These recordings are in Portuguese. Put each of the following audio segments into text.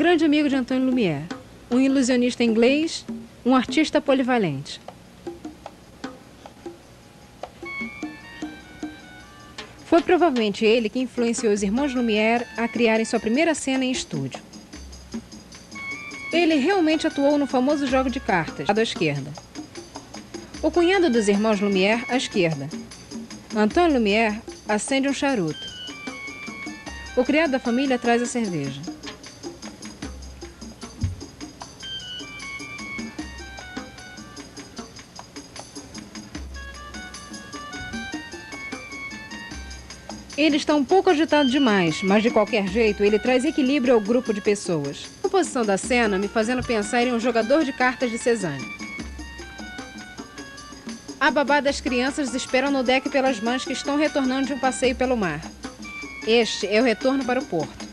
grande amigo de Antônio Lumière, um ilusionista inglês, um artista polivalente. Foi provavelmente ele que influenciou os irmãos Lumière a criarem sua primeira cena em estúdio. Ele realmente atuou no famoso jogo de cartas, à esquerda. O cunhado dos irmãos Lumière, à esquerda. Antônio Lumière acende um charuto. O criado da família traz a cerveja. Ele está um pouco agitado demais, mas de qualquer jeito ele traz equilíbrio ao grupo de pessoas. A composição da cena me fazendo pensar em um jogador de cartas de Cézanne. A babá das crianças esperam no deck pelas mães que estão retornando de um passeio pelo mar. Este é o retorno para o porto.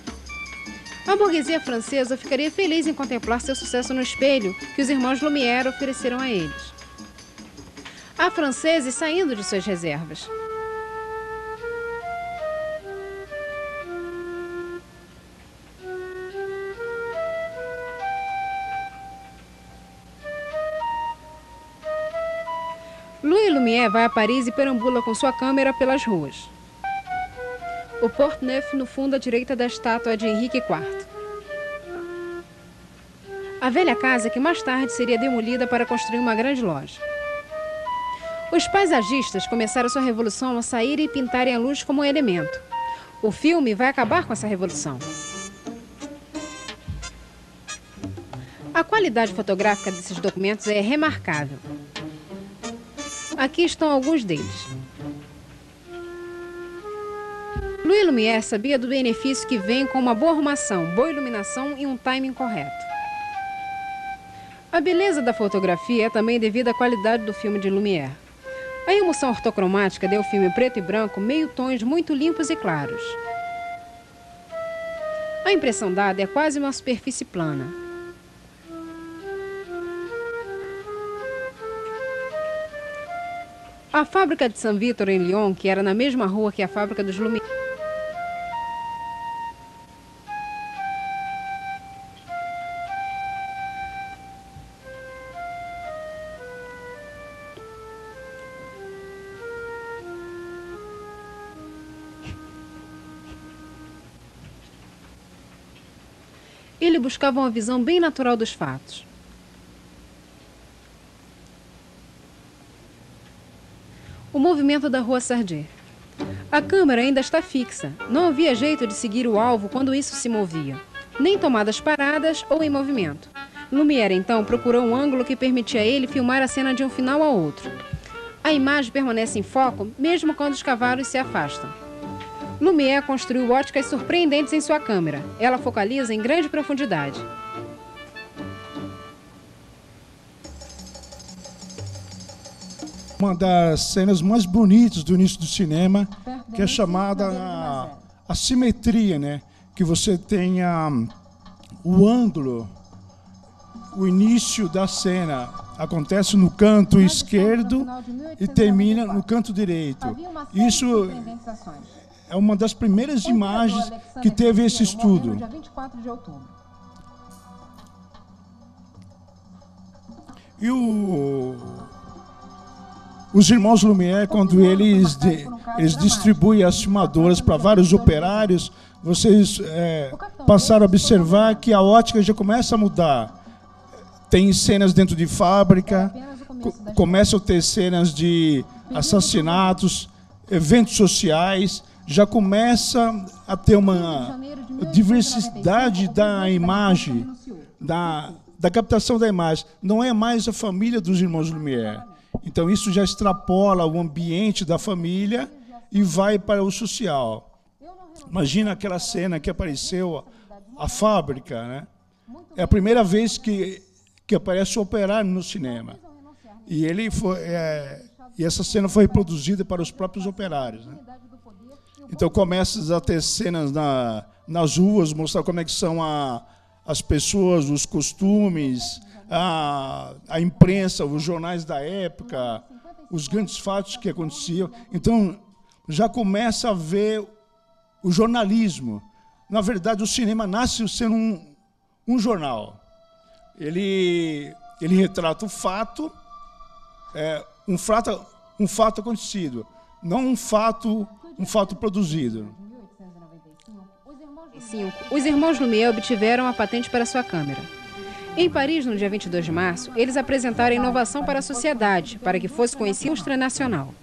A burguesia francesa ficaria feliz em contemplar seu sucesso no espelho que os irmãos Lumière ofereceram a eles. Há franceses saindo de suas reservas. Louis Lumière vai a Paris e perambula com sua câmera pelas ruas. O Port Neuf no fundo à direita da estátua de Henrique IV. A velha casa que mais tarde seria demolida para construir uma grande loja. Os paisagistas começaram sua revolução a sair e pintarem a luz como um elemento. O filme vai acabar com essa revolução. A qualidade fotográfica desses documentos é remarcável. Aqui estão alguns deles. Louis Lumière sabia do benefício que vem com uma boa arrumação, boa iluminação e um timing correto. A beleza da fotografia é também devida à qualidade do filme de Lumière. A emulsão ortocromática deu ao filme preto e branco meio tons muito limpos e claros. A impressão dada é quase uma superfície plana. A fábrica de Saint-Victor em Lyon, que era na mesma rua que a fábrica dos Lumière. Ele buscava uma visão bem natural dos fatos. O movimento da rua Sardier. A câmera ainda está fixa. Não havia jeito de seguir o alvo quando isso se movia. Nem tomadas paradas ou em movimento. Lumière, então, procurou um ângulo que permitia a ele filmar a cena de um final a outro. A imagem permanece em foco, mesmo quando os cavalos se afastam. Lumière construiu óticas surpreendentes em sua câmera. Ela focaliza em grande profundidade. Uma das cenas mais bonitas do início do cinema, que é chamada a simetria, né? Que você tenha o ângulo, o início da cena acontece no canto esquerdo e termina no canto direito. Isso é uma das primeiras imagens que teve esse estudo. E os irmãos Lumière, quando eles distribuem as filmadoras para vários operários, vocês passaram a observar que a ótica já começa a mudar. Tem cenas dentro de fábrica, começam a ter cenas de assassinatos, eventos sociais, já começa a ter uma diversidade da imagem, da captação da imagem. Não é mais a família dos irmãos Lumière. Então, isso já extrapola o ambiente da família e vai para o social. Imagina aquela cena que apareceu, a fábrica, né? É a primeira vez que aparece o operário no cinema. E essa cena foi reproduzida para os próprios operários, né? Então, começa a ter cenas nas ruas, mostrar como é que são as pessoas, os costumes, a imprensa, os jornais da época, os grandes fatos que aconteciam. Então, já começa a ver o jornalismo. Na verdade, o cinema nasce sendo um jornal. Ele retrata o fato, um fato acontecido, não um fato produzido. Os irmãos Lumière obtiveram a patente para sua câmera. Em Paris, no dia 22 de março, eles apresentaram a inovação para a sociedade, para que fosse conhecida a indústria nacional.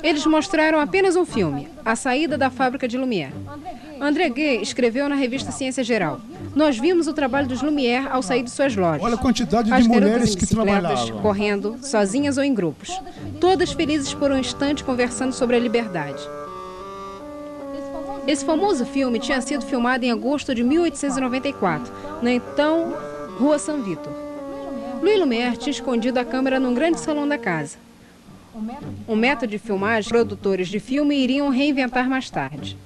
Eles mostraram apenas um filme, A Saída da Fábrica de Lumière. André Gay escreveu na revista Ciência Geral: "Nós vimos o trabalho dos Lumière ao sair de suas lojas. Olha a quantidade de mulheres que trabalhavam. Correndo, sozinhas ou em grupos. Todas felizes por um instante conversando sobre a liberdade." Esse famoso filme tinha sido filmado em agosto de 1894, na então Rua Saint-Victor. Louis Lumière tinha escondido a câmera num grande salão da casa. Um método de filmagem que produtores de filme iriam reinventar mais tarde.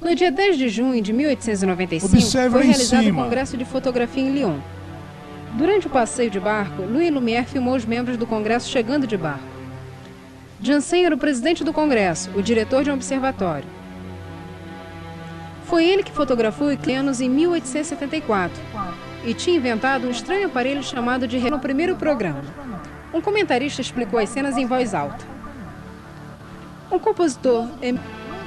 No dia 10 de junho de 1895, foi realizado o Congresso de Fotografia em Lyon. Durante o passeio de barco, Louis Lumière filmou os membros do Congresso chegando de barco. Janssen era o presidente do Congresso, o diretor de um observatório. Foi ele que fotografou Iclenos em 1874 e tinha inventado um estranho aparelho chamado de relógio no primeiro programa. Um comentarista explicou as cenas em voz alta. Um compositor,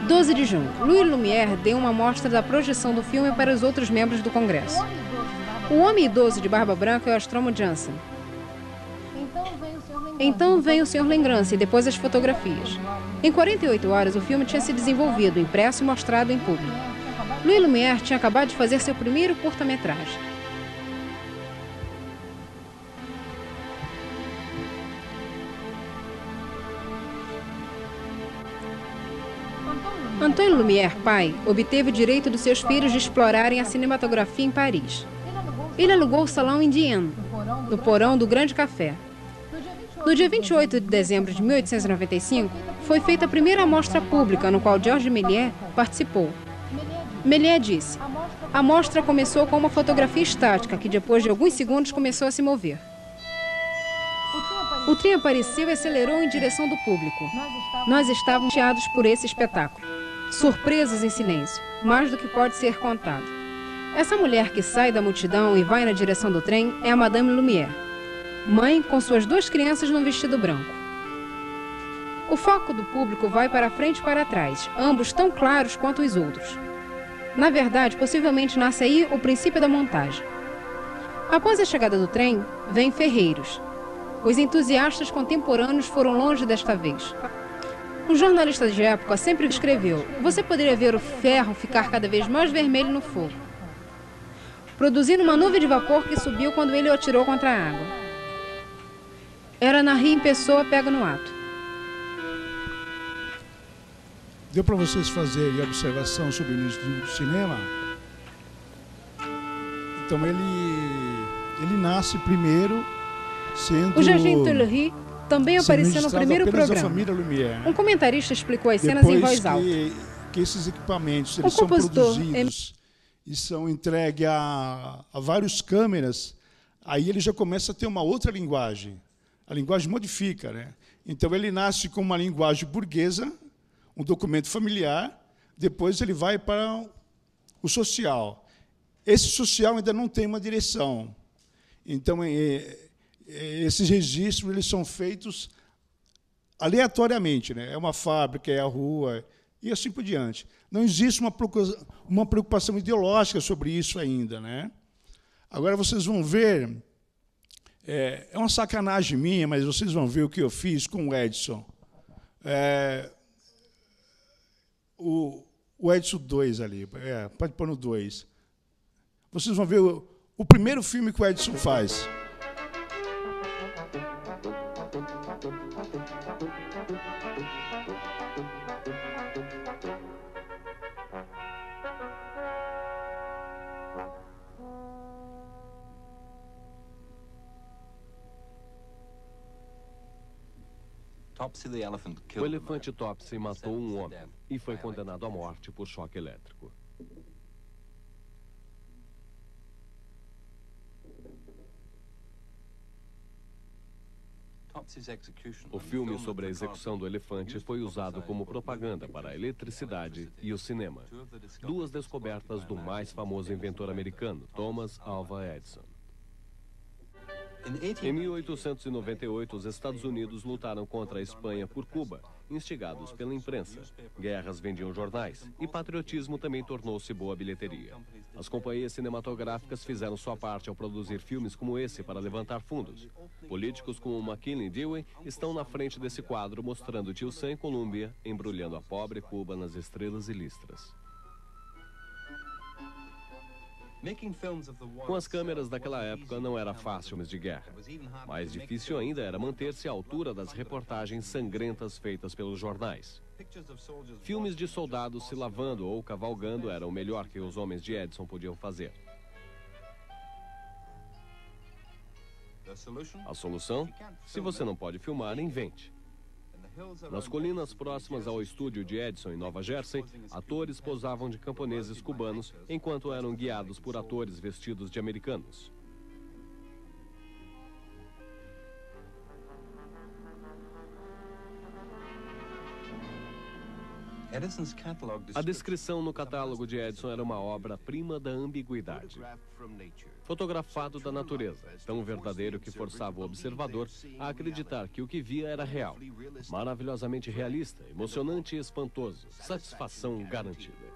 12 de junho, Louis Lumière deu uma amostra da projeção do filme para os outros membros do Congresso. O homem idoso de barba branca é o astrônomo Janssen. Então vem o Sr. Legrand e depois as fotografias. Em 48 horas, o filme tinha se desenvolvido, impresso e mostrado em público. Louis Lumière tinha acabado de fazer seu primeiro curta-metragem. Antônio Lumière, pai, obteve o direito dos seus filhos de explorarem a cinematografia em Paris. Ele alugou o salão Indienne, no porão do Grande Café. No dia 28 de dezembro de 1895, foi feita a primeira amostra pública, no qual Georges Méliès participou. Méliès disse: "A mostra começou com uma fotografia estática, que depois de alguns segundos começou a se mover. O trem apareceu e acelerou em direção do público. Nós estávamos chateados por esse espetáculo, surpresos em silêncio, mais do que pode ser contado. Essa mulher que sai da multidão e vai na direção do trem é a Madame Lumière, mãe com suas 2 crianças num vestido branco. O foco do público vai para frente e para trás, ambos tão claros quanto os outros. Na verdade, possivelmente nasce aí o princípio da montagem. Após a chegada do trem, vêm ferreiros. Os entusiastas contemporâneos foram longe desta vez. Um jornalista de época sempre escreveu: "Você poderia ver o ferro ficar cada vez mais vermelho no fogo, produzindo uma nuvem de vapor que subiu quando ele o atirou contra a água. Era Narri em pessoa pega no ato." Deu para vocês fazerem observação sobre o início do cinema? Então ele nasce primeiro sendo... O Jardim Tuileries também apareceu no primeiro programa. Um comentarista explicou as cenas em voz alta. Que esses equipamentos eles são produzidos e são entregues a várias câmeras, aí ele já começa a ter uma outra linguagem. A linguagem modifica, né? Então ele nasce com uma linguagem burguesa, um documento familiar, depois ele vai para o social. Esse social ainda não tem uma direção. Então, esses registros eles são feitos aleatoriamente, né? É uma fábrica, é a rua, e assim por diante. Não existe uma preocupação ideológica sobre isso ainda, né? Agora vocês vão ver, é uma sacanagem minha, mas vocês vão ver o que eu fiz com o Edson. O Edson 2 ali, pode pôr no 2. Vocês vão ver o primeiro filme que o Edson faz. O elefante Topsy matou um homem e foi condenado à morte por choque elétrico. O filme sobre a execução do elefante foi usado como propaganda para a eletricidade e o cinema. Duas descobertas do mais famoso inventor americano, Thomas Alva Edison. Em 1898, os Estados Unidos lutaram contra a Espanha por Cuba, instigados pela imprensa. Guerras vendiam jornais e patriotismo também tornou-se boa bilheteria. As companhias cinematográficas fizeram sua parte ao produzir filmes como esse para levantar fundos. Políticos como McKinley e Dewey estão na frente desse quadro mostrando Tio Sam e Colômbia embrulhando a pobre Cuba nas estrelas e listras. Com as câmeras daquela época não era fácil filmes de guerra. Mais difícil ainda era manter-se à altura das reportagens sangrentas feitas pelos jornais. Filmes de soldados se lavando ou cavalgando eram o melhor que os homens de Edison podiam fazer. A solução? Se você não pode filmar, invente. Nas colinas próximas ao estúdio de Edison, em Nova Jersey, atores posavam de camponeses cubanos enquanto eram guiados por atores vestidos de americanos. A descrição no catálogo de Edison era uma obra-prima da ambiguidade. Fotografado da natureza, tão verdadeiro que forçava o observador a acreditar que o que via era real. Maravilhosamente realista, emocionante e espantoso. Satisfação garantida.